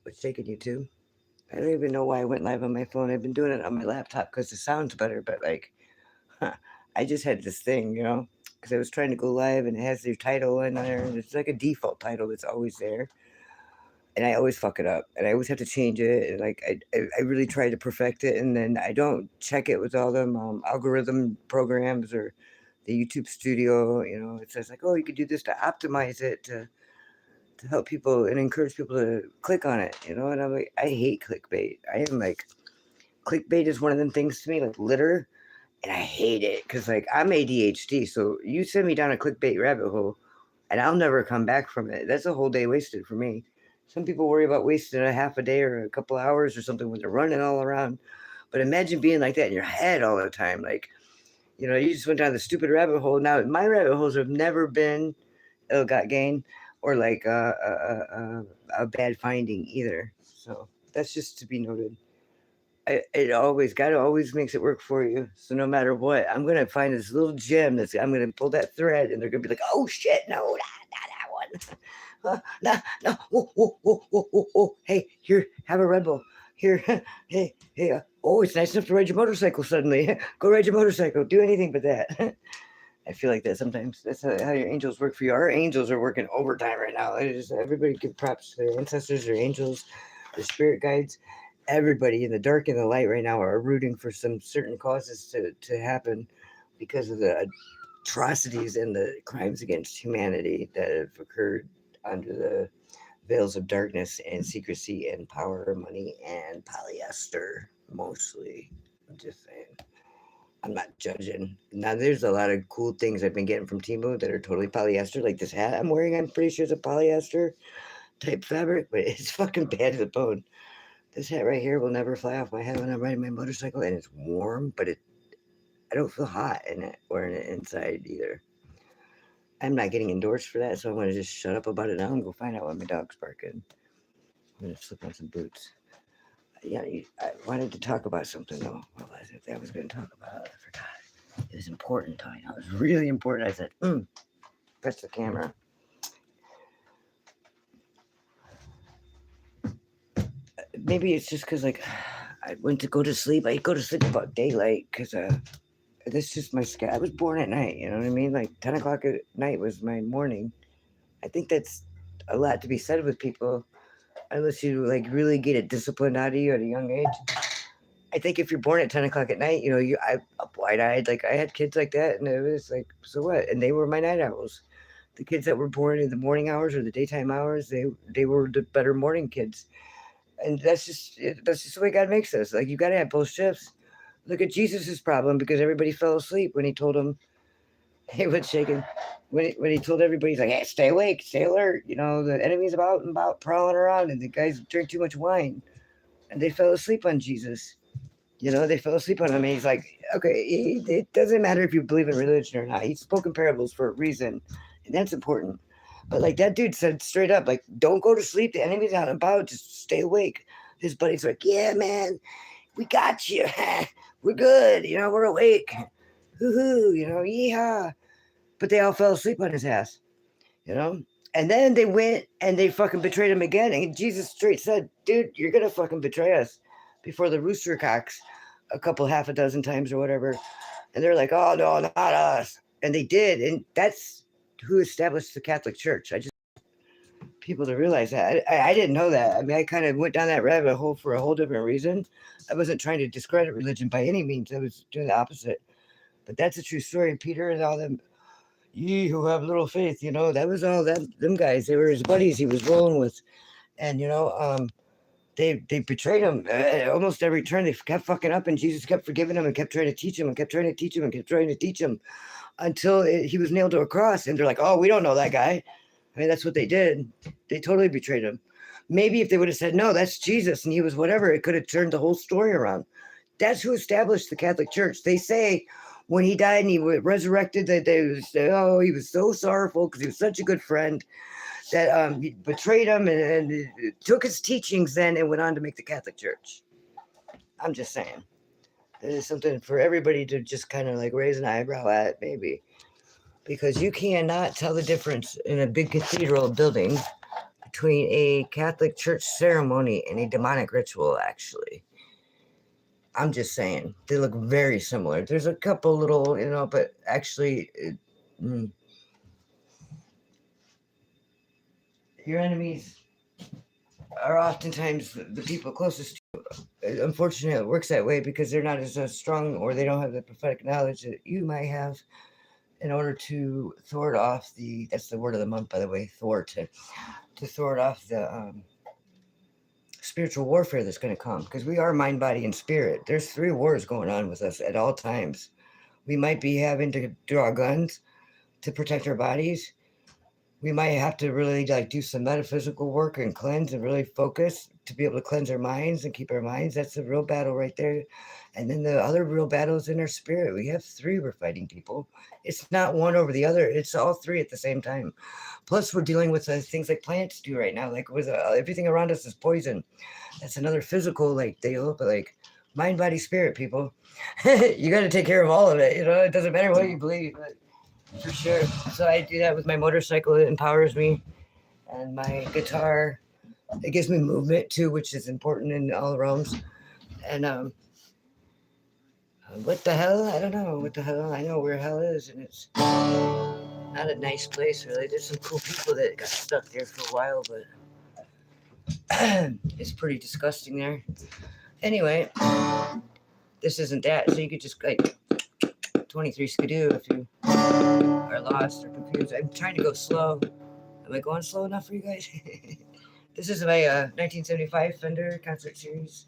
What's taking you to? I don't even know why I went live on my phone. I've been doing it on my laptop because it sounds better, but like, I just had this thing, because I was trying to go live and it has your title in there, and it's like a default title that's always there. And I always fuck it up, and I always have to change it. And like, I really try to perfect it, and then I don't check it with all them algorithm programs or the YouTube studio. It says like, oh, you could do this to optimize it to help people and encourage people to click on it. And I'm like, I hate clickbait. I am like, clickbait is one of them things to me, like litter. And I hate it because, like, I'm ADHD. So you send me down a clickbait rabbit hole and I'll never come back from it. That's a whole day wasted for me. Some people worry about wasting a half a day or a couple hours or something when they're running all around. But imagine being like that in your head all the time. Like, you just went down the stupid rabbit hole. Now, my rabbit holes have never been ill-got gain or like a bad finding either. So that's just to be noted. God always makes it work for you. So no matter what, I'm gonna find this little gem I'm gonna pull that thread, and they're gonna be like, "Oh shit, no, not that one, no, oh, hey, here, have a Red Bull, here, hey, oh, it's nice enough to ride your motorcycle suddenly. Go ride your motorcycle, do anything but that." I feel like that sometimes. That's how your angels work for you. Our angels are working overtime right now. Everybody give props to their ancestors, their angels, their spirit guides. Everybody in the dark and the light right now are rooting for some certain causes to happen because of the atrocities and the crimes against humanity that have occurred under the veils of darkness and secrecy and power, money, and polyester, mostly. I'm just saying. I'm not judging. Now, there's a lot of cool things I've been getting from Timo that are totally polyester, like this hat I'm wearing. I'm pretty sure it's a polyester type fabric, but it's fucking bad to the bone. This hat right here will never fly off my head when I'm riding my motorcycle, and it's warm, but I don't feel hot in it wearing it inside either. I'm not getting endorsed for that, so I'm gonna just shut up about it now and go find out why my dog's barking. I'm gonna slip on some boots. Yeah, I wanted to talk about something though. What was it that I was gonna talk about? I forgot. It was important, Tony. It was really important. I said, press the camera. Maybe it's just because like I went to go to sleep. I go to sleep about daylight because that's just my schedule. I was born at night. You know what I mean? Like 10 o'clock at night was my morning. I think that's a lot to be said with people, unless you like really get it disciplined out of you at a young age. I think if you're born at 10 o'clock at night, I up wide-eyed. Like I had kids like that, and it was like, so what? And they were my night owls. The kids that were born in the morning hours or the daytime hours, they were the better morning kids. And that's just the way God makes us. Like you got to have both shifts. Look at Jesus's problem because everybody fell asleep when he told them. He was shaking when he told everybody, he's like, "Hey, stay awake, stay alert. The enemy's about and about prowling around, and the guys drink too much wine." And they fell asleep on Jesus. They fell asleep on him. And he's like, "Okay, it doesn't matter if you believe in religion or not. He spoke in parables for a reason, and that's important." But like that dude said straight up, like, "Don't go to sleep. The enemy's out and about. Just stay awake." His buddy's like, "Yeah, man, we got you. We're good. We're awake. Hoo-hoo, yeehaw." But they all fell asleep on his ass, And then they went and they fucking betrayed him again. And Jesus straight said, "Dude, you're going to fucking betray us," before the rooster cocks half a dozen times or whatever. And they're like, "Oh, no, not us." And they did. And that's who established the Catholic Church. I just people to realize that. I didn't know that. I mean, I kind of went down that rabbit hole for a whole different reason. I wasn't trying to discredit religion by any means. I was doing the opposite. But that's a true story. And Peter and all them, ye who have little faith, that was all them guys. They were his buddies he was rolling with. And, they betrayed him almost every turn. They kept fucking up, and Jesus kept forgiving him and kept trying to teach him and kept trying to teach him and kept trying to teach him until he was nailed to a cross. And they're like, "Oh, we don't know that guy." I mean, that's what they did. They totally betrayed him. Maybe if they would have said, "No, that's Jesus," and he was whatever, it could have turned the whole story around. That's who established the Catholic Church. They say when he died and he resurrected, that they say, "Oh, he was so sorrowful because he was such a good friend that he betrayed him and took his teachings then and went on to make the Catholic Church." I'm just saying. This is something for everybody to just kind of like raise an eyebrow at, maybe. Because you cannot tell the difference in a big cathedral building between a Catholic church ceremony and a demonic ritual, actually. I'm just saying. They look very similar. There's a couple little, but actually, your enemies are oftentimes the people closest to you. Unfortunately, it works that way because they're not as strong, or they don't have the prophetic knowledge that you might have in order to thwart off that's the word of the month, by the way, thwart, to thwart off the spiritual warfare that's going to come, because we are mind, body, and spirit. There's 3 wars going on with us at all times. We might be having to draw guns to protect our bodies. We might have to really do some metaphysical work and cleanse and really focus to be able to cleanse our minds and keep our minds. That's the real battle right there. And then the other real battle is in our spirit. We have 3 we're fighting, people. It's not one over the other. It's all 3 at the same time. Plus, we're dealing with things like plants do right now. Like with everything around us is poison. That's another physical deal, but mind, body, spirit, people. You got to take care of all of it. It doesn't matter what you believe. But for sure. So I do that with my motorcycle. It empowers me. And my guitar, it gives me movement too, which is important in all realms. And what the hell? I don't know what the hell. I know where hell is, and it's not a nice place, really. There's some cool people that got stuck there for a while, but it's pretty disgusting there. Anyway, this isn't that, so you could just 23 skidoo if you are lost or confused. I'm trying to go slow. Am I going slow enough for you guys? This is my 1975 Fender Concert Series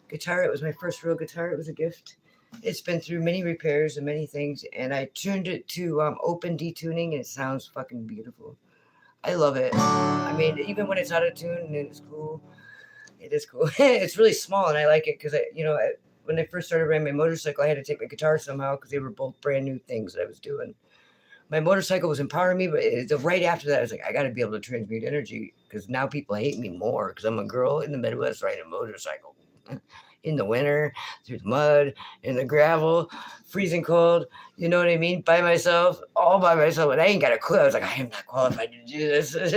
guitar. It was my first real guitar. It was a gift. It's been through many repairs and many things, and I tuned it to open detuning, and it sounds fucking beautiful. I love it. I mean, even when it's out of tune, it's cool. It is cool. It's really small, and I like it because when I first started riding my motorcycle, I had to take my guitar somehow because they were both brand new things that I was doing. My motorcycle was empowering me, but right after that, I was like, I got to be able to transmute energy because now people hate me more because I'm a girl in the Midwest riding a motorcycle. In the winter, through the mud, in the gravel, freezing cold, you know what I mean? By myself, all by myself, and I ain't got a clue. I was like, I am not qualified to do this. I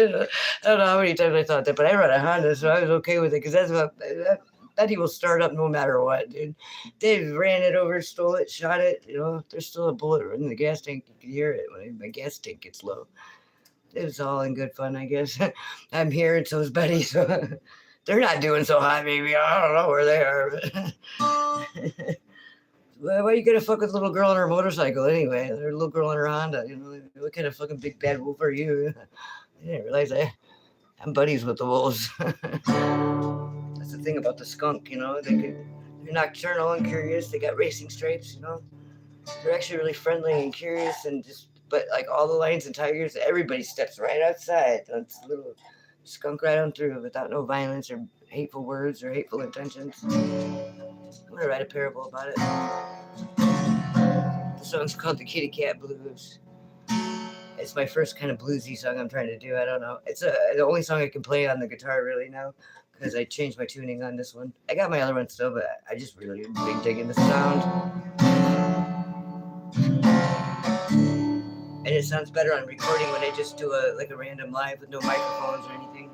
don't know how many times I thought that, but I run a Honda, so I was okay with it because that he will start up no matter what, dude. They ran it over, stole it, shot it. There's still a bullet in the gas tank. You can hear it when my gas tank gets low. It was all in good fun, I guess. I'm here, and so is Betty, so they're not doing so hot, maybe. I don't know where they are. Why are you gonna fuck with a little girl on her motorcycle anyway? They're a little girl on her Honda. What kind of fucking big bad wolf are you? I didn't realize I'm buddies with the wolves. That's the thing about the skunk, they're nocturnal and curious. They got racing stripes, They're actually really friendly and curious, but all the lions and tigers, everybody steps right outside. That's a little skunk right on through without no violence or hateful words or hateful intentions. I'm gonna write a parable about it. The song's called The Kitty Cat Blues. It's my first kind of bluesy song I'm trying to do. I don't know. It's the only song I can play on the guitar really now because I changed my tuning on this one. I got my other one still, but I just really big digging the sound. And it sounds better on recording when I just do a random live with no microphones or anything.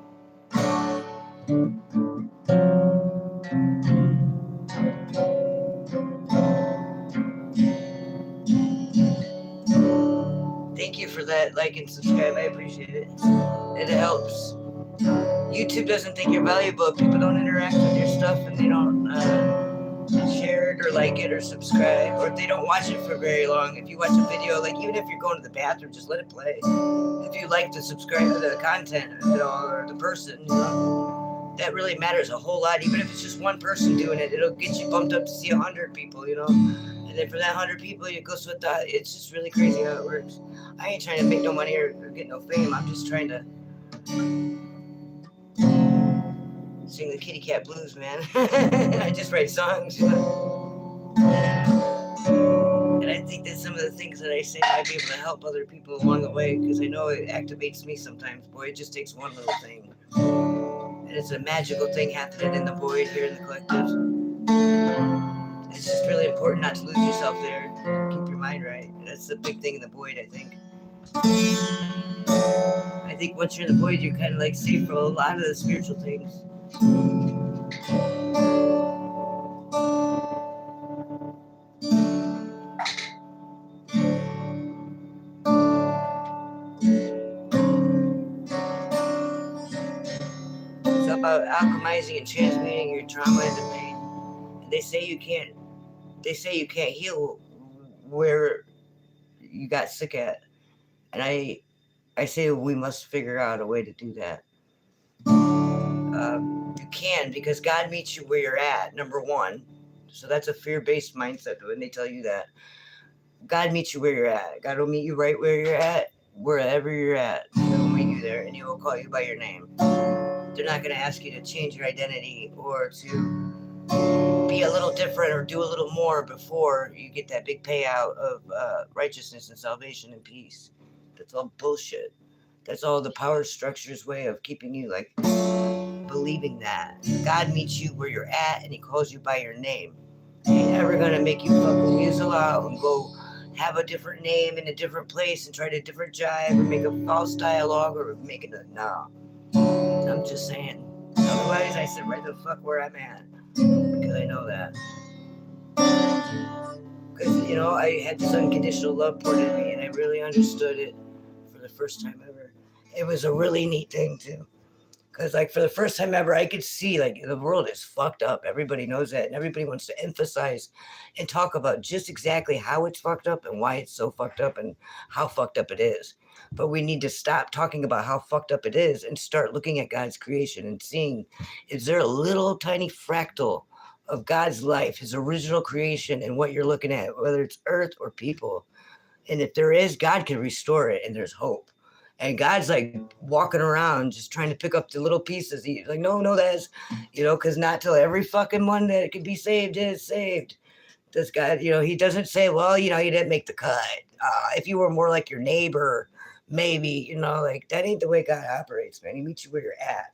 Thank you for that like and subscribe. I appreciate it. It helps. YouTube doesn't think you're valuable if people don't interact with your stuff and they don't share it or like it or subscribe, or if they don't watch it for very long. If you watch a video, even if you're going to the bathroom, just let it play. If you like to subscribe to the content, or the person, that really matters a whole lot. Even if it's just one person doing it, it'll get you bumped up to see 100 people, And then for that 100 people, it goes with that. It's just really crazy how it works. I ain't trying to make no money or get no fame. I'm just trying to sing the kitty cat blues, man. I just write songs, And I think that some of the things that I say might be able to help other people along the way, because I know it activates me sometimes. Boy, it just takes one little thing. And it's a magical thing happening in the void here in the collective. It's just really important not to lose yourself there. Keep your mind right. That's the big thing in the void, I think. I think once you're in the void, you're kind of like safe from a lot of the spiritual things. It's about alchemizing and transmuting your trauma into pain. And they say you can't. They say you can't heal where you got sick at, and I say we must figure out a way to do that. You can, because God meets you where you're at. Number one, so that's a fear-based mindset when they tell you that. God meets you where you're at. God will meet you right where you're at, wherever you're at. He'll meet you there, and He will call you by your name. They're not going to ask you to change your identity or to be a little different or do a little more before you get that big payout of righteousness and salvation and peace. That's all bullshit. That's all the power structure's way of keeping you like believing that. God meets you where you're at and He calls you by your name. He ain't ever going to make you fucking weasel out and go have a different name in a different place and try to different jive or make a false dialogue or make it a no. I'm just saying. Otherwise, I sit right the fuck where I'm at because I know that. Because, you know, I had this unconditional love poured in me and I really understood it for the first time ever. It was a really neat thing, too. Because, like, for the first time ever, I could see, like, the world is fucked up. Everybody knows that. And everybody wants to emphasize and talk about just exactly how it's fucked up and why it's so fucked up and how fucked up it is. But we need to stop talking about how fucked up it is and start looking at God's creation and seeing, is there a little tiny fractal of God's life, His original creation, and what you're looking at, whether it's earth or people? And if there is, God can restore it, and there's hope. And God's like walking around just trying to pick up the little pieces. He's like, no, that's, you know, because not till every fucking one that can be saved is saved. This guy, you know, He doesn't say, well, you know, you didn't make the cut. If you were more like your neighbor, maybe, you know, like that ain't the way God operates, man. He meets you where you're at.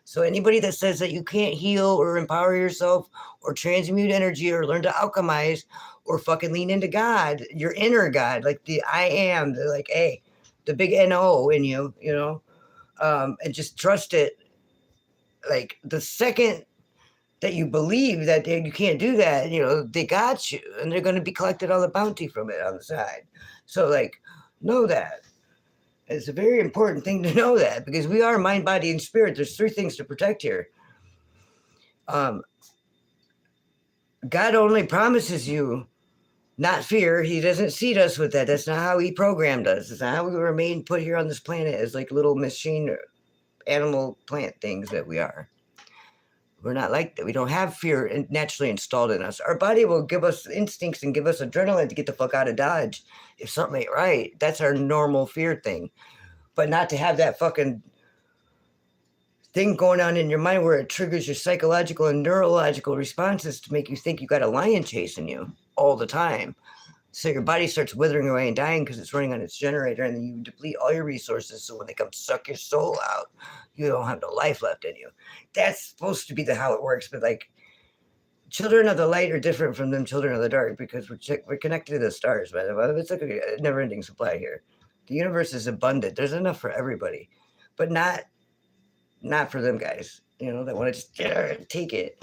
So anybody that says that you can't heal or empower yourself or transmute energy or learn to alchemize or fucking lean into God, your inner God, like the I am, the like, hey, the big NO in you, you know, and just trust it. Like the second that you believe that you can't do that, you know, they got you and they're going to be collected all the bounty from it on the side. So like, know that. It's a very important thing to know that because we are mind, body, and spirit. There's three things to protect here. God only promises you not fear. He doesn't seed us with that. That's not how He programmed us. It's not how we were made put here on this planet as like little machine, animal, plant things that we are. We're not like that. We don't have fear naturally installed in us. Our body will give us instincts and give us adrenaline to get the fuck out of Dodge if something ain't right. That's our normal fear thing. But not to have that fucking thing going on in your mind where it triggers your psychological and neurological responses to make you think you got a lion chasing you all the time. So your body starts withering away and dying because it's running on its generator, and then you deplete all your resources. So when they come suck your soul out, you don't have no life left in you. That's supposed to be how it works. But like, children of the light are different from them children of the dark because we're connected to the stars, man. It's like a never-ending supply here. The universe is abundant. There's enough for everybody, but not for them guys. You know, that want to just take it.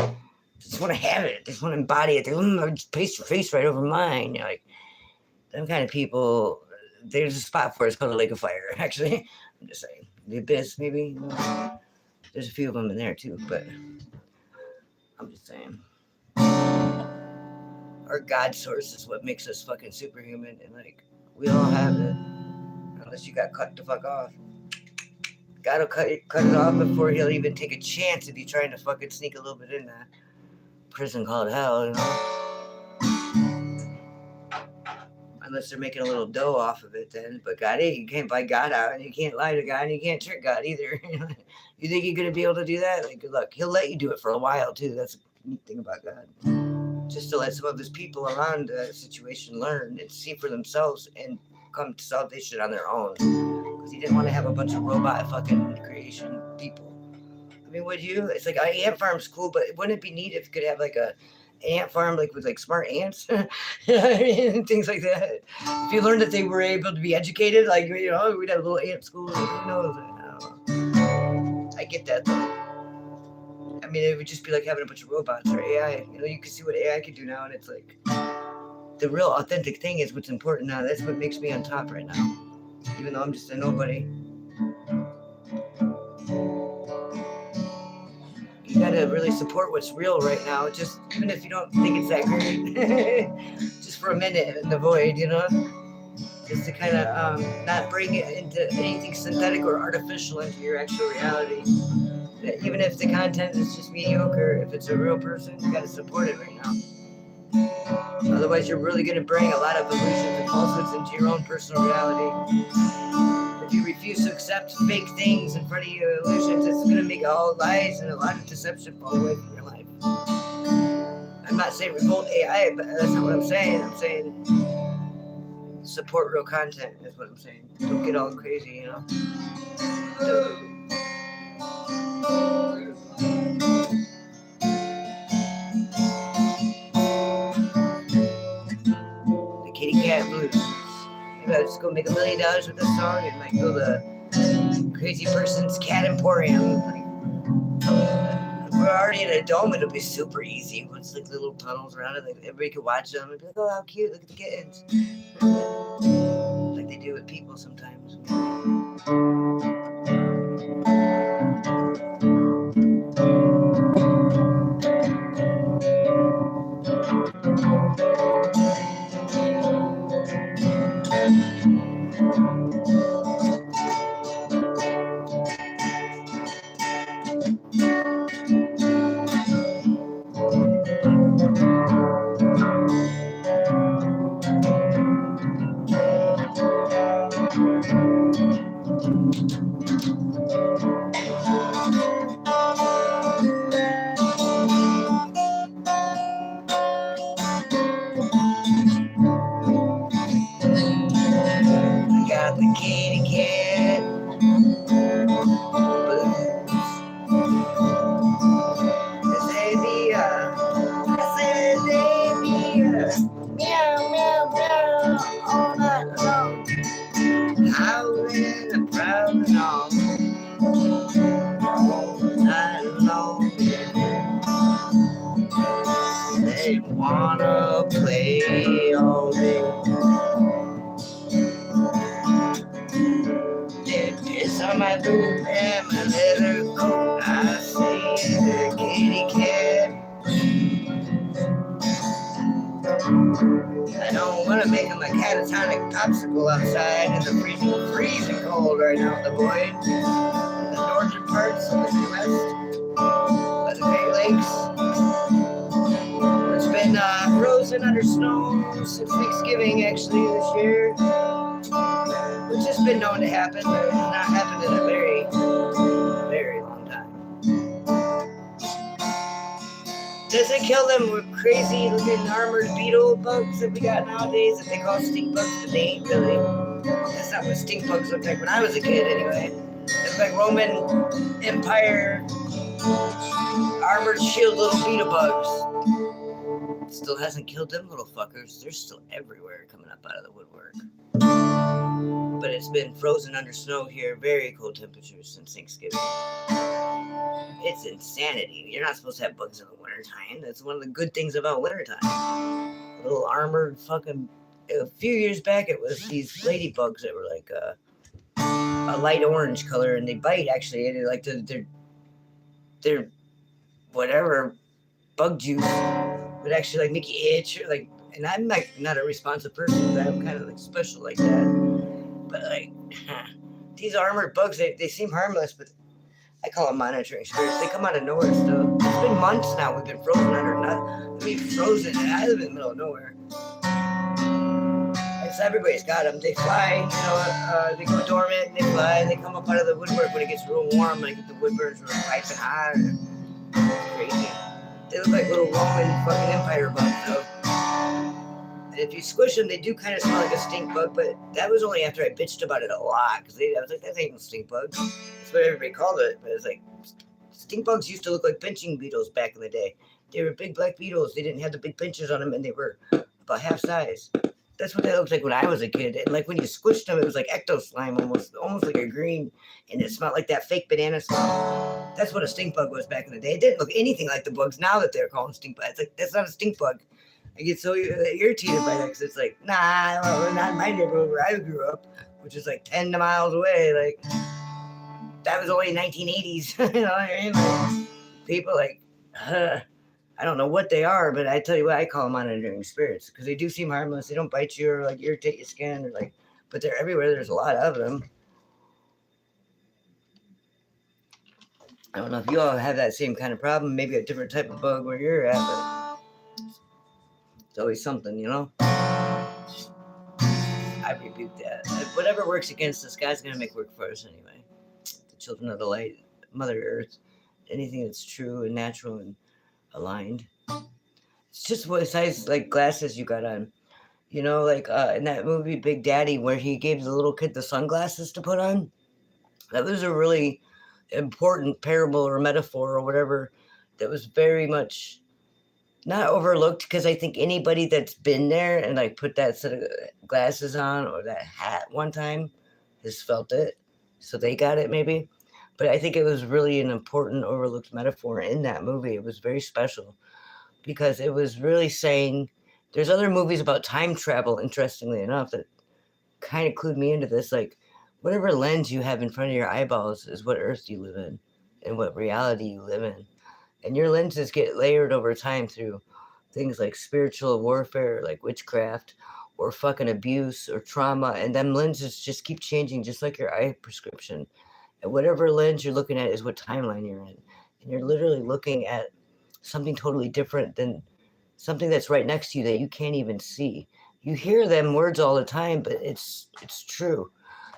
Just want to have it. Just want to embody it. They just paste your face right over mine. You're like, them kind of people, there's a spot for it. It's called a lake of fire, actually. I'm just saying. The abyss, maybe. There's a few of them in there, too, but I'm just saying. Our God source is what makes us fucking superhuman, and, like, we all have it. Unless you got cut the fuck off. God will cut it off before He'll even take a chance if you're trying to fucking sneak a little bit in that prison called hell, you know? Unless they're making a little dough off of it then. But God, you can't buy God out, and you can't lie to God, and you can't trick God either. You think you're going to be able to do that? Like, good luck. He'll let you do it for a while, too. That's a neat thing about God. Just to let some of His people around the situation learn and see for themselves and come to salvation on their own. Because He didn't want to have a bunch of robot fucking creation people. I mean, would you? It's like, ant farm's cool, but wouldn't it be neat if you could have like a ant farm, like with like smart ants, you know what I mean? Things like that. If you learned that they were able to be educated, like, you know, we'd have little ant schools, who knows? I don't know. I get that though. I mean, it would just be like having a bunch of robots or AI. You know, you can see what AI can do now, and it's like the real authentic thing is what's important now. That's what makes me on top right now, even though I'm just a nobody. You gotta really support what's real right now, just even if you don't think it's that great, just for a minute in the void, you know, just to kind of not bring it into anything synthetic or artificial into your actual reality. Even if the content is just mediocre, if it's a real person, you gotta support it right now. Otherwise, you're really gonna bring a lot of illusions and falsehoods into your own personal reality. If you refuse to accept fake things in front of you, illusions, it's going to make all lies and a lot of deception fall away from your life. I'm not saying revolt AI, but that's not what I'm saying. I'm saying support real content is what I'm saying. Don't get all crazy, you know. The Kitty Cat Blues. Maybe I'll just go make $1 million with this song and like build a crazy person's cat emporium. Like, we're already in a dome. It'll be super easy. Once like little tunnels around it, like everybody can watch them and be like, "Oh, how cute! Look at the kittens." Like they do with people sometimes. Wanna play all day. They piss on my boot and my leather coat. I say the kitty cat. I don't wanna make him a catatonic popsicle outside in the freezing cold right now in the void. In the northern parts of the Midwest, of the Great Lakes. It's been frozen under snow since Thanksgiving, actually, this year, which has been known to happen, but it has not happened in a very, very long time. Does it kill them with crazy looking armored beetle bugs that we got nowadays that they call stink bugs, but they ain't really? That's not what stink bugs looked like when I was a kid, anyway. It's like Roman Empire armored shield little beetle bugs. Still hasn't killed them little fuckers. They're still everywhere coming up out of the woodwork. But it's been frozen under snow here, very cold temperatures since Thanksgiving. It's insanity. You're not supposed to have bugs in the wintertime. That's one of the good things about wintertime. Little armored fucking... A few years back, it was these ladybugs that were like a light orange color, and they bite, actually. And like they're whatever bug juice would actually like make you itch, or like, and I'm like not a responsive person, but I'm kind of like special like that. But like these armored bugs, they seem harmless, but I call them monitoring spirits. They come out of nowhere still. It's been months now. We've been frozen frozen. I live in the middle of nowhere. It's everybody's got them. They fly, you know, they go dormant and they fly, and they come up out of the woodwork when it gets real warm, like if the woodburns were piping hot. It's crazy. They look like little Roman fucking empire bugs, though. And if you squish them, they do kind of smell like a stink bug, but that was only after I bitched about it a lot, because I was like, that ain't no stink bug. That's what everybody called it, but it's like, stink bugs used to look like pinching beetles back in the day. They were big black beetles. They didn't have the big pinchers on them, and they were about half size. That's what they looked like when I was a kid. And like when you squished them, it was like ecto slime, almost like a green, and it smelled like that fake banana smell. That's what a stink bug was back in the day. It didn't look anything like the bugs now that they're calling stink bugs. It's like, that's not a stink bug. I get so irritated by that because it's like, nah, well, not in my neighborhood where I grew up, which is like 10 miles away. Like, that was only 1980s. You know what I mean? Like, people like, I don't know what they are, but I tell you what, I call them monitoring spirits because they do seem harmless. They don't bite you or like irritate your skin or like, but they're everywhere. There's a lot of them. I don't know if you all have that same kind of problem, maybe a different type of bug where you're at, but it's always something, you know? I rebuke that. Whatever works against us, God's going to make work for us anyway. The children of the light, Mother Earth, anything that's true and natural and aligned. It's just what size like glasses you got on. You know, like in that movie Big Daddy where he gave the little kid the sunglasses to put on. That was a really important parable or metaphor or whatever that was very much not overlooked because I think anybody that's been there and like put that set of glasses on or that hat one time has felt it. So they got it maybe. But I think it was really an important overlooked metaphor in that movie. It was very special because it was really saying there's other movies about time travel, interestingly enough, that kind of clued me into this. Like, whatever lens you have in front of your eyeballs is what earth you live in and what reality you live in. And your lenses get layered over time through things like spiritual warfare, like witchcraft, or fucking abuse or trauma. And them lenses just keep changing, just like your eye prescription. And whatever lens you're looking at is what timeline you're in. And you're literally looking at something totally different than something that's right next to you that you can't even see. You hear them words all the time, but it's true.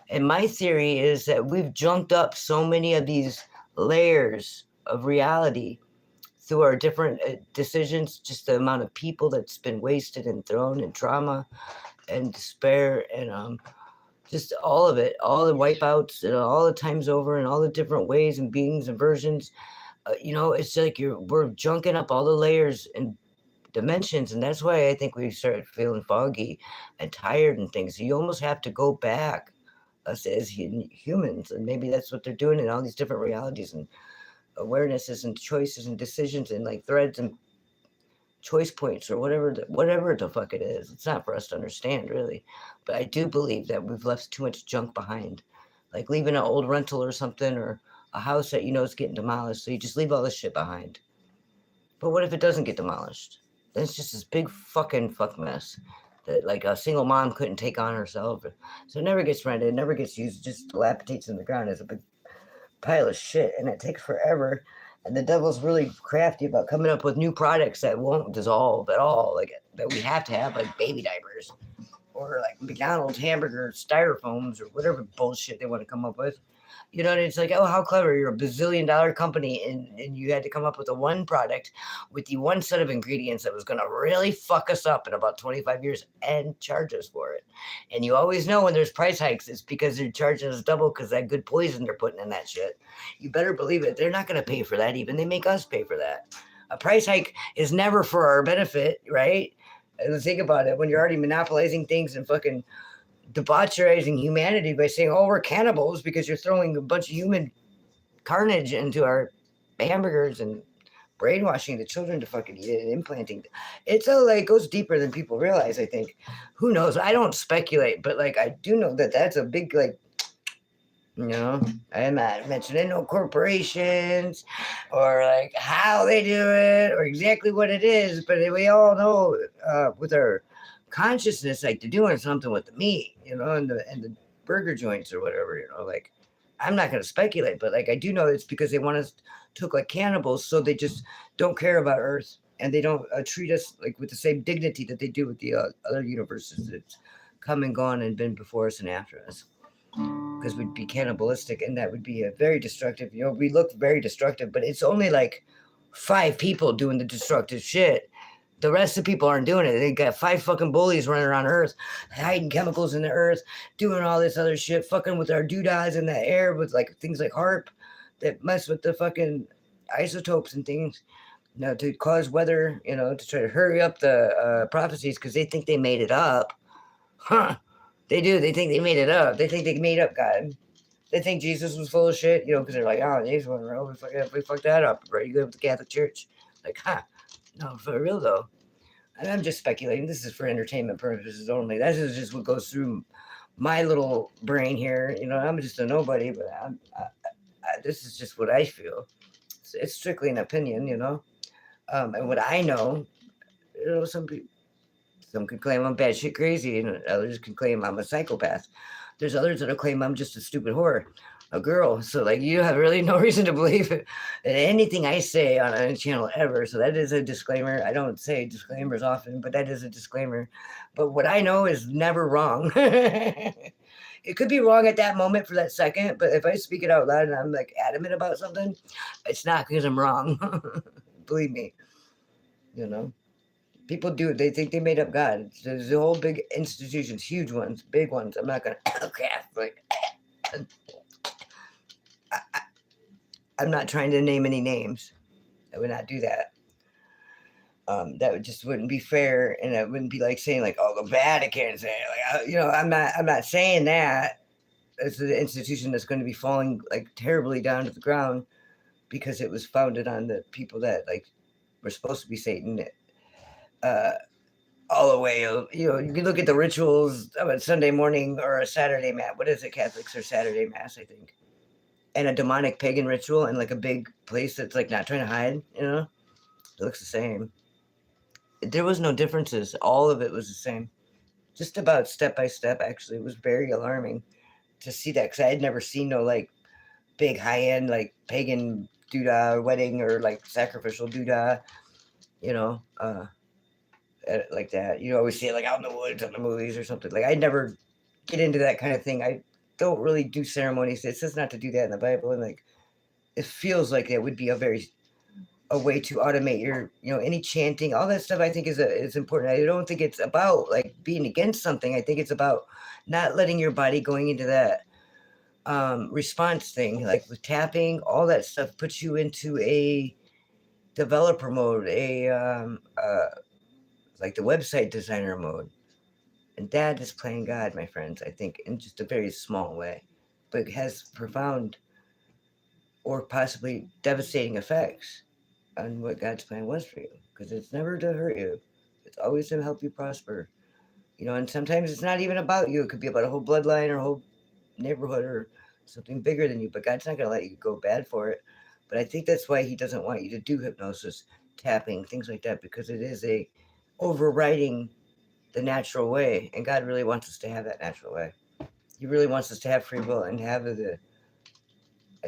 And my theory is that we've junked up so many of these layers of reality through our different decisions, just the amount of people that's been wasted and thrown in trauma and despair and just all of it, all the wipeouts and all the times over and all the different ways and beings and versions. You know, it's like we're junking up all the layers and dimensions, and that's why I think we start feeling foggy and tired and things. You almost have to go back, us as humans, and maybe that's what they're doing in all these different realities and awarenesses and choices and decisions and like threads and choice points or whatever the fuck it is. It's not for us to understand really, but I do believe that we've left too much junk behind, like leaving an old rental or something or a house that you know is getting demolished, so you just leave all this shit behind. But what if it doesn't get demolished? Then it's just this big fucking fuck mess that like a single mom couldn't take on herself. So it never gets rented, it never gets used, it just dilapidates in the ground as a big pile of shit, and it takes forever. And the devil's really crafty about coming up with new products that won't dissolve at all, like that we have to have, like baby diapers or like McDonald's hamburger styrofoams or whatever bullshit they want to come up with. You know, and it's like, oh, how clever. You're a bazillion-dollar company, and you had to come up with the one product with the one set of ingredients that was going to really fuck us up in about 25 years and charge us for it. And you always know when there's price hikes, it's because they're charging us double because that good poison they're putting in that shit. You better believe it. They're not going to pay for that even. They make us pay for that. A price hike is never for our benefit, right? And think about it. When you're already monopolizing things and fucking debaucherizing humanity by saying, oh, we're cannibals because you're throwing a bunch of human carnage into our hamburgers and brainwashing the children to fucking eat it and implanting. It's all like goes deeper than people realize, I think. Who knows? I don't speculate, but like I do know that that's a big like, you know, I'm not mentioning no corporations or like how they do it or exactly what it is, but we all know with our consciousness, like they're doing something with the meat, you know, and the burger joints or whatever, you know, like I'm not going to speculate, but like I do know it's because they want us to look like cannibals, so they just don't care about Earth and they don't treat us like with the same dignity that they do with the other universes that's come and gone and been before us and after us, because we'd be cannibalistic and that would be a very destructive, you know, we look very destructive, but it's only like 5 people doing the destructive shit. The rest of the people aren't doing it. They got 5 fucking bullies running around Earth, hiding chemicals in the Earth, doing all this other shit, fucking with our doodads in the air with like things like HARP that mess with the fucking isotopes and things. Now, to cause weather, to try to hurry up the prophecies because they think they made it up. Huh. They do. They think they made it up. They think they made up God. They think Jesus was full of shit, because they're like, oh, Jesus wasn't real. We fucked that up. Right? You go with the Catholic Church. Like, no, for real, though. And I'm just speculating. This is for entertainment purposes only. That is just what goes through my little brain here. I'm just a nobody, but this is just what I feel. It's strictly an opinion, and what I know, some can claim I'm batshit crazy, and others can claim I'm a psychopath. There's others that'll claim I'm just a stupid whore, a girl. So like, you have really no reason to believe it, anything I say on any channel ever. So that is a disclaimer. I don't say disclaimers often, but that is a disclaimer. But what I know is never wrong. It could be wrong at that moment for that second, but if I speak it out loud and I'm like adamant about something, it's not because I'm wrong. Believe me, people do it. They think they made up God. There's the whole big institutions, huge ones, big ones. I'm not gonna Catholic. I'm not trying to name any names. I would not do that. That just wouldn't be fair, and it wouldn't be like saying like, "Oh, the Vatican," saying like, I'm not saying that. It's an institution that's going to be falling like terribly down to the ground because it was founded on the people that like were supposed to be Satan. All the way, you can look at the rituals of a Sunday morning or a Saturday mass. What is it, Catholics or Saturday mass, I think, and a demonic pagan ritual in like a big place that's like not trying to hide. It looks the same. There was no differences. All of it was the same, just about step by step. Actually, it was very alarming to see that because I had never seen no like big high end like pagan doodah wedding or like sacrificial doodah, like that. You always see it like out in the woods on the movies or something. Like I never get into that kind of thing. I don't really do ceremonies. It says not to do that in the Bible, and like it feels like it would be a way to automate your any chanting, all that stuff. I think is important. I don't think it's about like being against something. I think it's about not letting your body going into that response thing, like with tapping. All that stuff puts you into a developer mode, like the website designer mode. And that is playing God, my friends, I think, in just a very small way. But it has profound or possibly devastating effects on what God's plan was for you. Because it's never to hurt you. It's always to help you prosper. And sometimes it's not even about you. It could be about a whole bloodline or a whole neighborhood or something bigger than you. But God's not going to let you go bad for it. But I think that's why he doesn't want you to do hypnosis, tapping, things like that, because it is a overriding the natural way, and God really wants us to have that natural way. He really wants us to have free will and have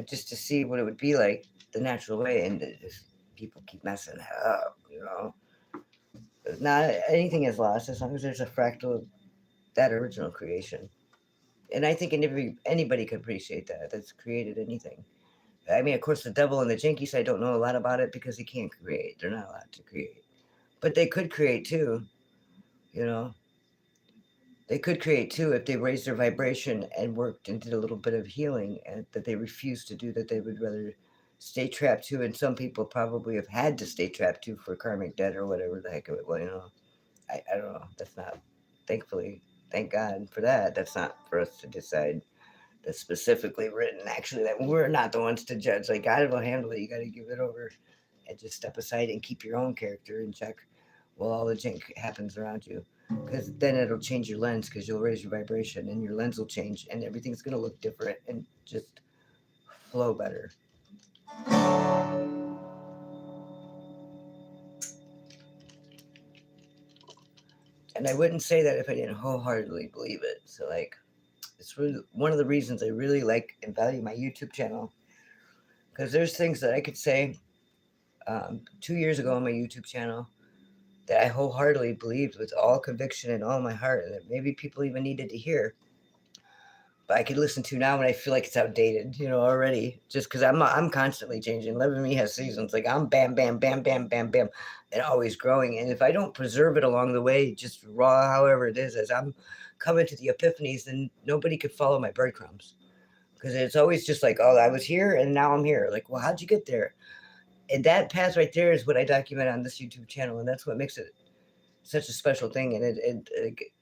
just to see what it would be like the natural way, and people keep messing that up. Not anything is lost as long as there's a fractal of that original creation, and I think anybody could appreciate that's created anything. I mean, of course, the devil and the jinkies, I don't know a lot about it because they can't create. They're not allowed to create, but they could create too. They could create too if they raised their vibration and worked and did a little bit of healing, and that they refuse to do, that they would rather stay trapped to. And some people probably have had to stay trapped to for karmic debt or whatever the heck of it. Well, I don't know. That's not, thankfully, thank God for that. That's not for us to decide. That's specifically written, actually, that we're not the ones to judge. Like, God will handle it. You got to give it over and just step aside and keep your own character in check while all the junk happens around you. Because then it'll change your lens, because you'll raise your vibration and your lens will change and everything's going to look different and just flow better. And I wouldn't say that if I didn't wholeheartedly believe it. So like, it's really one of the reasons I really like and value my YouTube channel, because there's things that I could say 2 years ago on my YouTube channel that I wholeheartedly believed with all conviction and all my heart, and that maybe people even needed to hear. But I could listen to now when I feel like it's outdated, already. Just because I'm constantly changing. Love Me has seasons. Like I'm bam, bam, bam, bam, bam, bam, and always growing. And if I don't preserve it along the way, just raw, however it is, as I'm coming to the epiphanies, then nobody could follow my breadcrumbs. Because it's always just like, oh, I was here and now I'm here. Like, well, how'd you get there? And that path right there is what I document on this YouTube channel, and that's what makes it such a special thing. And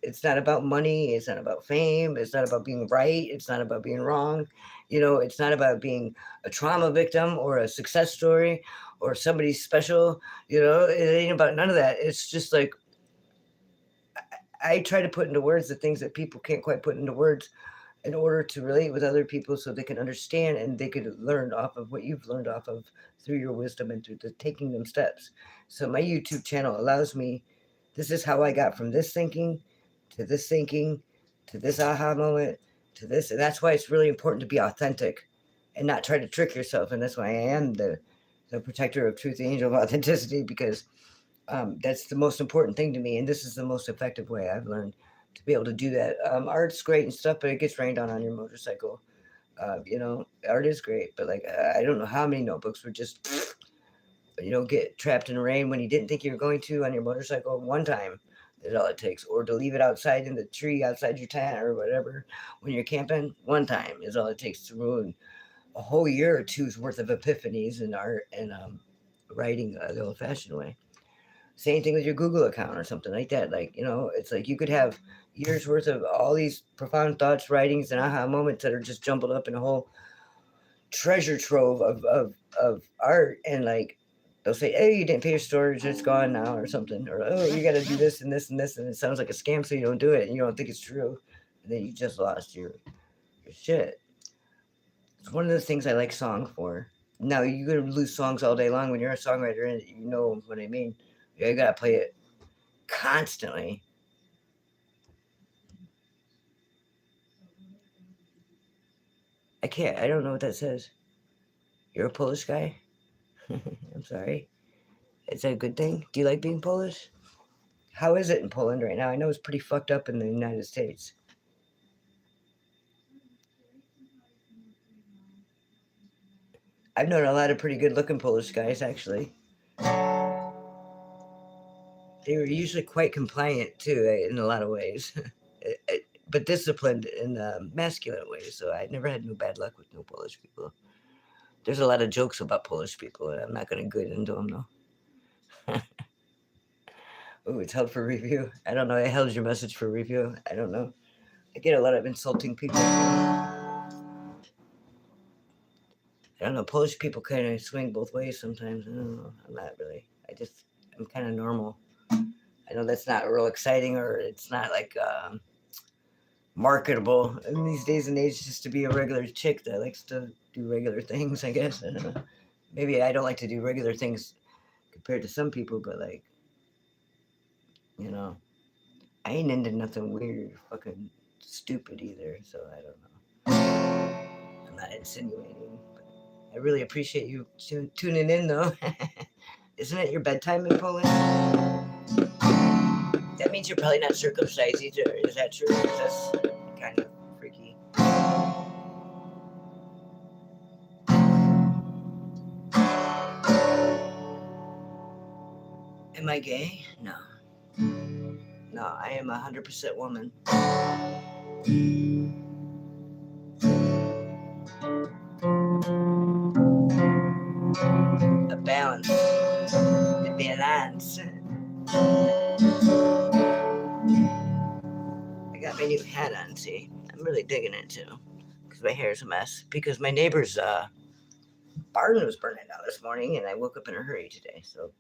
it's not about money, it's not about fame, it's not about being right, it's not about being wrong, you know, it's not about being a trauma victim or a success story or somebody special, you know, it ain't about none of that. It's just like I try to put into words the things that people can't quite put into words in order to relate with other people so they can understand and they could learn off of what you've learned off of through your wisdom and through the taking them steps. So my YouTube channel allows me, this is how I got from this thinking to this aha moment to this. And that's why it's really important to be authentic and not try to trick yourself. And that's why I am the protector of truth, the angel of authenticity, because that's the most important thing to me. And this is the most effective way I've learned to be able to do that. Art's great and stuff, but it gets rained on your motorcycle. You know, art is great, but like, I don't know how many notebooks would just, you know, get trapped in rain when you didn't think you were going to on your motorcycle. One time is all it takes. Or to leave it outside in the tree outside your tent or whatever when you're camping. One time is all it takes to ruin a whole year or two's worth of epiphanies in art and writing the old-fashioned way. Same thing with your Google account or something like that. Like, you know, it's like you could have years worth of all these profound thoughts, writings, and aha moments that are just jumbled up in a whole treasure trove of art. And like, they'll say, hey, you didn't pay your storage, it's gone now or something. Or, oh, you got to do this and this and this. And it sounds like a scam, so you don't do it. And you don't think it's true. And then you just lost your shit. It's one of the things I like song for. Now, you're going to lose songs all day long when you're a songwriter, and you know what I mean. You got to play it constantly. I can't. I don't know what that says. You're a Polish guy? I'm sorry. Is that a good thing? Do you like being Polish? How is it in Poland right now? I know it's pretty fucked up in the United States. I've known a lot of pretty good looking Polish guys, actually. They were usually quite compliant, too, in a lot of ways. But disciplined in masculine ways, so I never had no bad luck with no Polish people. There's a lot of jokes about Polish people, and I'm not going to get into them, though. Oh, it's held for review. I don't know. I held your message for review. I don't know. I get a lot of insulting people. I don't know. Polish people kind of swing both ways sometimes. I don't know. I'm not really. I'm kind of normal. I know that's not real exciting, or it's not like marketable in these days and age, just to be a regular chick that likes to do regular things, I guess. I don't know. Maybe I don't like to do regular things compared to some people, but like, you know, I ain't into nothing weird, fucking stupid either, so I don't know. I'm not insinuating, but I really appreciate you tuning in, though. Isn't it your bedtime in Poland? That means you're probably not circumcised either. Is that true? That's kind of freaky. Am I gay? No. No, I am 100% woman. A balance. A balance. I got my new hat on, see? I'm really digging it, too. Because my hair's a mess. Because my neighbor's barn was burning down this morning, and I woke up in a hurry today, so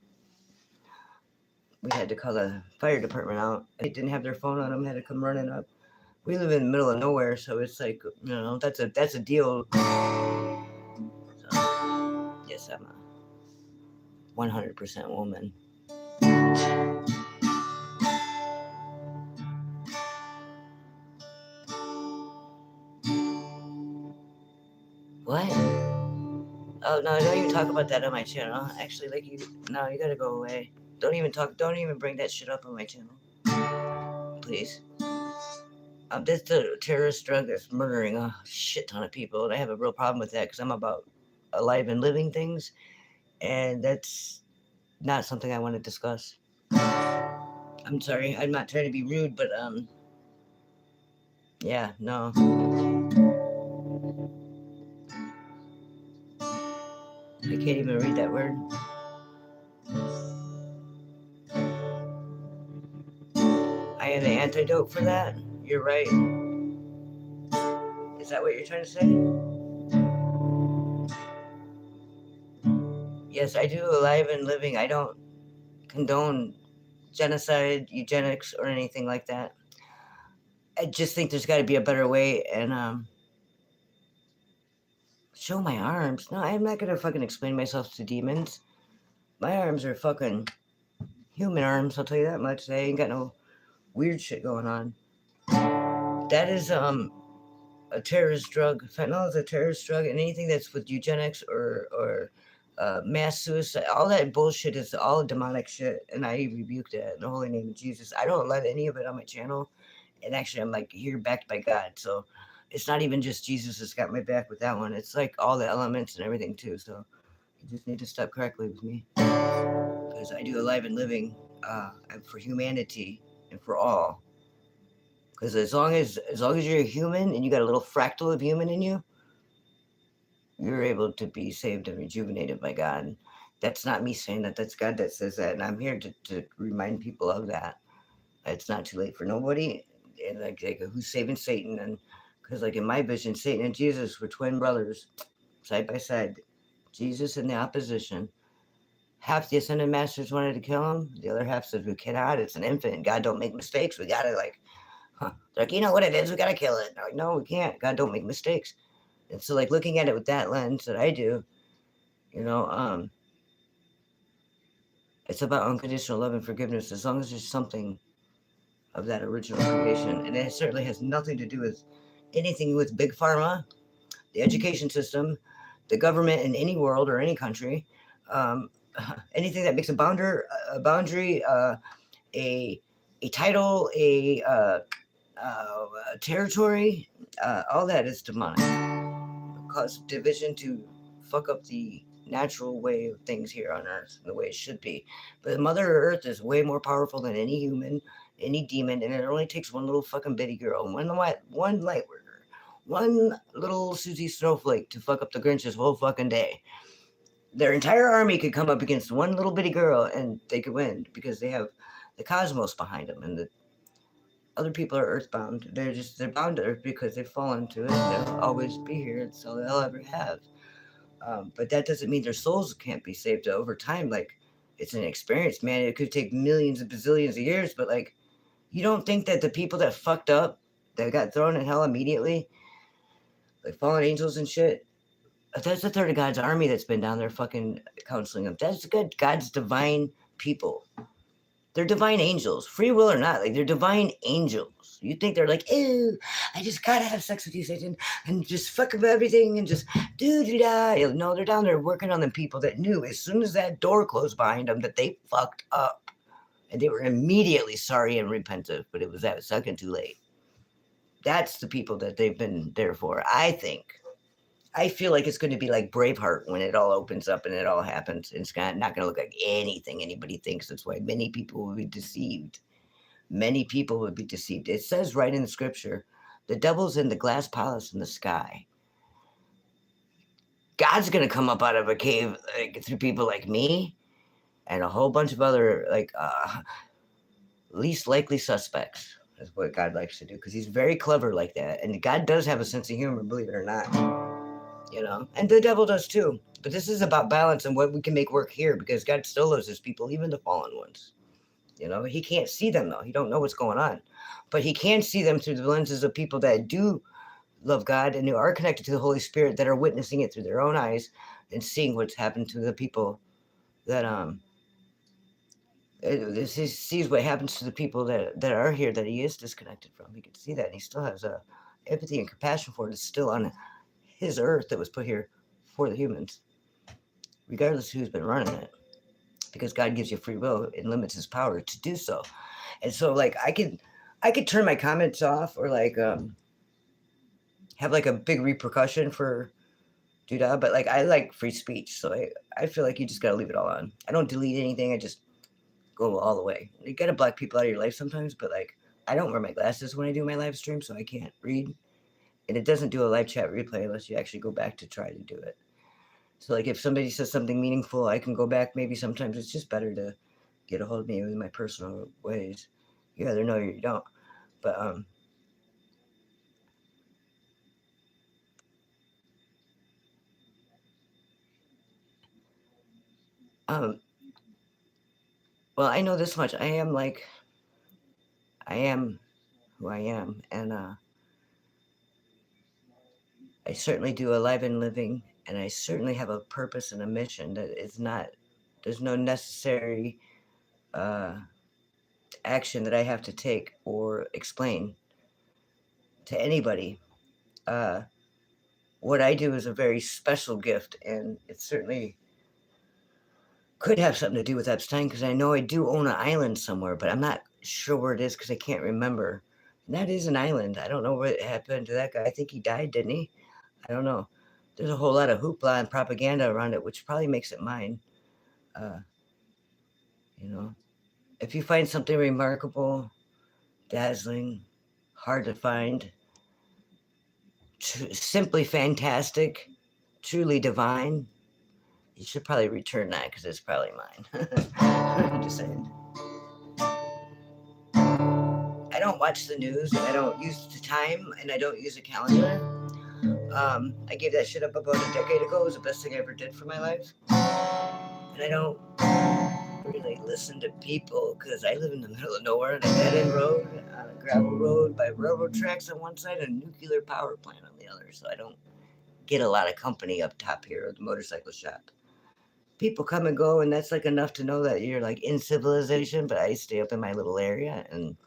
we had to call the fire department out. They didn't have their phone on them, had to come running up. We live in the middle of nowhere, so it's like, you know, that's a deal. So, yes, I'm a 100% woman. What? Oh, no, don't even talk about that on my channel. Actually, like, you gotta go away. Don't even bring that shit up on my channel. Please. This the terrorist drug that's murdering a shit ton of people, and I have a real problem with that because I'm about alive and living things, and that's not something I want to discuss. I'm sorry, I'm not trying to be rude, but yeah, no. I can't even read that word. I am the antidote for that. You're right. Is that what you're trying to say? Yes, I do alive and living. I don't condone genocide, eugenics, or anything like that. I just think there's got to be a better way. And show my arms. No, I'm not gonna fucking explain myself to demons. My arms are fucking human arms. I'll tell you that much. They ain't got no weird shit going on. That is a terrorist drug. Fentanyl is a terrorist drug, and anything that's with eugenics or mass suicide, all that bullshit is all demonic shit, and I rebuke that in the holy name of Jesus. I don't let any of it on my channel, and actually I'm like here backed by God, so it's not even just Jesus that's got my back with that one. It's like all the elements and everything too. So you just need to step correctly with me, because I do alive and living for humanity and for all. Because as long as you're a human and you got a little fractal of human in you, you're able to be saved and rejuvenated by God. That's not me saying that. That's God that says that, and I'm here to remind people of that. It's not too late for nobody. And like who's saving Satan? And because like in my vision, Satan and Jesus were twin brothers, side by side. Jesus in the opposition. Half the ascended masters wanted to kill him. The other half said, we cannot. It's an infant. God don't make mistakes. We gotta like, They're like, you know what it is. We gotta kill it. They're like, no, we can't. God don't make mistakes. And so like looking at it with that lens that I do, it's about unconditional love and forgiveness. As long as there's something of that original creation, and it certainly has nothing to do with anything with big pharma, the education system, the government in any world or any country, anything that makes a boundary, a title, a territory, all that is demonic. It causes division to fuck up the natural way of things here on Earth, the way it should be. But Mother Earth is way more powerful than any human, any demon, and it only takes one little fucking bitty girl, one light worker, one little Susie Snowflake to fuck up the Grinch's whole fucking day. Their entire army could come up against one little bitty girl and they could win because they have the cosmos behind them, and the other people are earthbound. They're bound to Earth because they've fallen to it. They'll always be here. It's all they'll ever have. But that doesn't mean their souls can't be saved over time. Like, it's an experience, man. It could take millions and bazillions of years, but like, you don't think that the people that fucked up, that got thrown in hell immediately, like fallen angels and shit, that's a third of God's army that's been down there fucking counseling them. That's good. God's divine people. They're divine angels, free will or not. Like, they're divine angels. You think they're like, ew, I just gotta have sex with you, Satan, and just fuck up everything and just do-do-da. No, they're down there working on the people that knew as soon as that door closed behind them that they fucked up. And they were immediately sorry and repentant, but it was that second too late. That's the people that they've been there for, I think. I feel like it's going to be like Braveheart when it all opens up and it all happens. It's not going to look like anything anybody thinks. That's why many people will be deceived. Many people would be deceived. It says right in the scripture, the devil's in the glass palace in the sky. God's going to come up out of a cave through people like me and a whole bunch of other least likely suspects. That's what God likes to do, because he's very clever like that. And God does have a sense of humor, believe it or not. And the devil does too. But this is about balance and what we can make work here, because God still loves his people, even the fallen ones. He can't see them though. He don't know what's going on, but he can see them through the lenses of people that do love God and who are connected to the Holy Spirit, that are witnessing it through their own eyes and seeing what's happened to the people that this sees what happens to the people that are here that he is disconnected from. He can see that, and he still has empathy and compassion for it. It's still on his earth that was put here for the humans, regardless of who's been running it, because God gives you free will and limits his power to do so. And so like I could turn my comments off, or like have like a big repercussion for Judah, but like I like free speech, so I feel like you just gotta leave it all on. I don't delete anything. I just go all the way. You gotta block people out of your life sometimes, but like I don't wear my glasses when I do my live stream, so I can't read. And it doesn't do a live chat replay unless you actually go back to try to do it. So, like, if somebody says something meaningful, I can go back. Maybe sometimes it's just better to get a hold of me in my personal ways. You either know or you don't. But, well, I know this much. I am who I am. And I certainly do alive and living. And I certainly have a purpose and a mission that is not, there's no necessary action that I have to take or explain to anybody. What I do is a very special gift, and it certainly could have something to do with Epstein, because I know I do own an island somewhere, but I'm not sure where it is because I can't remember. And that is an island. I don't know what happened to that guy. I think he died, didn't he? I don't know. There's a whole lot of hoopla and propaganda around it, which probably makes it mine. You know, if you find something remarkable, dazzling, hard to find, simply fantastic, truly divine, you should probably return that because it's probably mine. I'm just saying. I don't watch the news, and I don't use the time, and I don't use a calendar. I gave that shit up about a decade ago. It was the best thing I ever did for my life. And I don't really listen to people because I live in the middle of nowhere on a dead-end road, on a gravel road by railroad tracks on one side and a nuclear power plant on the other. So I don't get a lot of company up top here at the motorcycle shop. People come and go, and that's like enough to know that you're like in civilization, but I stay up in my little area, and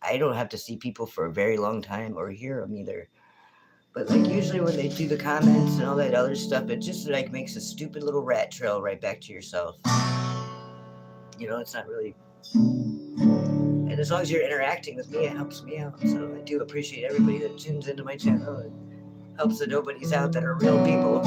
I don't have to see people for a very long time or hear them either. But like usually when they do the comments and all that other stuff, it just like makes a stupid little rat trail right back to yourself. You know, it's not really. And as long as you're interacting with me, it helps me out. So I do appreciate everybody that tunes into my channel and helps the nobodies out that are real people.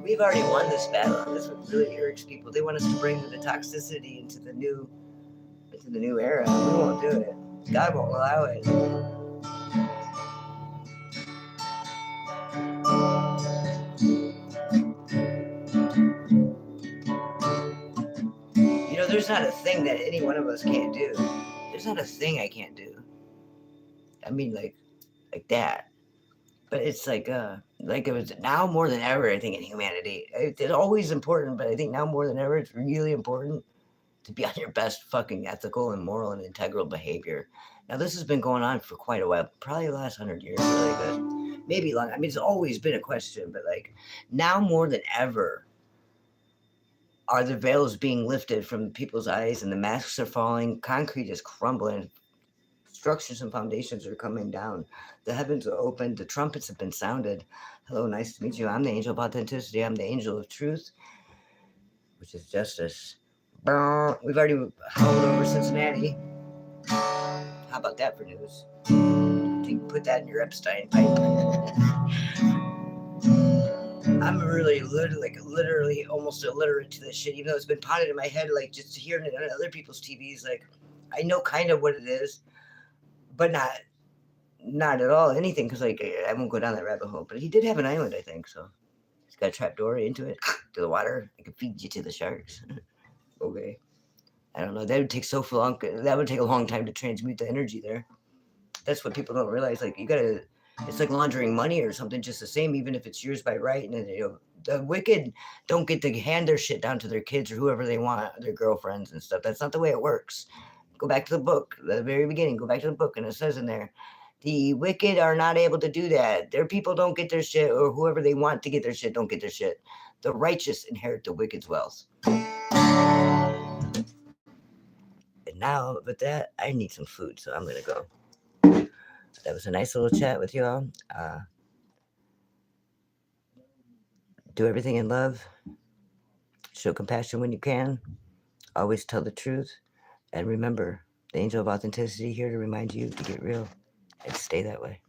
We've already won this battle, and this what really irks people. They want us to bring the toxicity into the new era. We won't do it. God won't allow it. You know, there's not a thing that any one of us can't do. There's not a thing I can't do. I mean, like that. But it's like it was now more than ever, I think, in humanity. It's always important, but I think now more than ever, it's really important to be on your best fucking ethical and moral and integral behavior. Now, this has been going on for quite a while, probably the last 100 years, really, but maybe long. I mean, it's always been a question, but like now more than ever, are the veils being lifted from people's eyes and the masks are falling, concrete is crumbling, structures and foundations are coming down. The heavens are open. The trumpets have been sounded. Hello, nice to meet you. I'm the angel of authenticity. I'm the angel of truth, which is justice. We've already howled over Cincinnati. How about that for news? You can put that in your Epstein pipe. I'm really literally almost illiterate to this shit, even though it's been pounded in my head, like just hearing it on other people's TVs. Like I know kind of what it is, but not at all anything, because like I won't go down that rabbit hole. But he did have an island, I think. So he's got a trap door into it to the water. I can feed you to the sharks. Okay. I don't know. That would take so long. That would take a long time to transmute the energy there. That's what people don't realize. Like you gotta. It's like laundering money or something. Just the same, even if it's yours by right. And then, you know, the wicked don't get to hand their shit down to their kids or whoever they want, their girlfriends and stuff. That's not the way it works. Go back to the book, the very beginning. Go back to the book, and it says in there, the wicked are not able to do that. Their people don't get their shit, or whoever they want to get their shit don't get their shit. The righteous inherit the wicked's wealth. And now, with that, I need some food, so I'm gonna go. That was a nice little chat with you all. Do everything in love. Show compassion when you can. Always tell the truth. And remember, the angel of authenticity here to remind you to get real and stay that way.